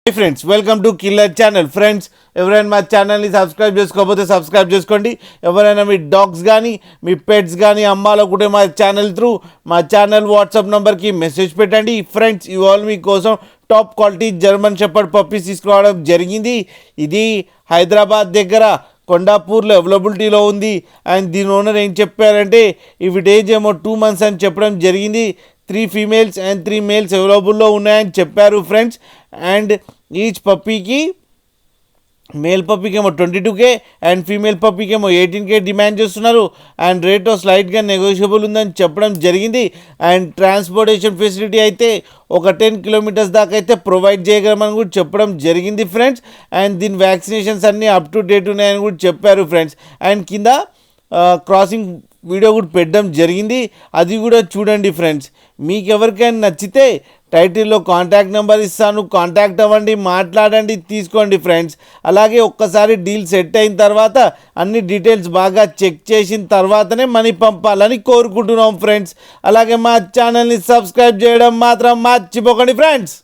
Hey friends, welcome to Killer Channel. Friends, ఎవరైనా మా ఛానల్ని సబ్స్క్రైబ్ చేసుకోకపోతే సబ్స్క్రైబ్ చేసుకోండి. ఎవరైనా మీ డాగ్స్ కానీ మీ పెట్స్ కానీ అమ్మాలనుకుంటే మా ఛానల్ త్రూ మా ఛానల్ వాట్సాప్ నెంబర్కి మెసేజ్ పెట్టండి. ఫ్రెండ్స్, ఇవాళ మీకోసం top quality German shepherd puppies తీసుకురావడం జరిగింది. ఇది హైదరాబాద్ దగ్గర కొండాపూర్లో అవైలబిలిటీలో ఉంది. అండ్ దీని ఓనర్ ఏం చెప్పారంటే ఇవి ఏజ్ ఏమో 2 months అని చెప్పడం జరిగింది. 3 females and 3 males అవైలబుల్లో ఉన్నాయని చెప్పారు ఫ్రెండ్స్. అండ్ ఈచ్ పప్పీకి మేల్ పప్పీకి ఏమో 22K అండ్ ఫీమేల్ పప్పీకి ఏమో 18K డిమాండ్ చేస్తున్నారు. అండ్ రేట్ స్లైట్గా నెగోషియబుల్ ఉందని చెప్పడం జరిగింది. అండ్ ట్రాన్స్పోర్టేషన్ ఫెసిలిటీ అయితే ఒక 10 kilometers దాకా అయితే ప్రొవైడ్ చేయగలమని కూడా చెప్పడం జరిగింది ఫ్రెండ్స్. అండ్ దీని వ్యాక్సినేషన్స్ అన్నీ అప్ టు డేట్ ఉన్నాయని కూడా చెప్పారు ఫ్రెండ్స్. అండ్ కింద క్రాసింగ్ వీడియో కూడా పెట్టడం జరిగింది, అది కూడా చూడండి ఫ్రెండ్స్. మీకు ఎవరికైనా నచ్చితే టైటిల్లో కాంటాక్ట్ నెంబర్ ఇస్తాను, కాంటాక్ట్ అవ్వండి, మాట్లాడండి, తీసుకోండి ఫ్రెండ్స్. అలాగే ఒక్కసారి డీల్ సెట్ అయిన తర్వాత అన్ని డీటెయిల్స్ బాగా చెక్ చేసిన తర్వాతనే మనీ పంపాలని కోరుకుంటున్నాం ఫ్రెండ్స్. అలాగే మా ఛానల్ని సబ్స్క్రైబ్ చేయడం మాత్రం మర్చిపోకండి ఫ్రెండ్స్.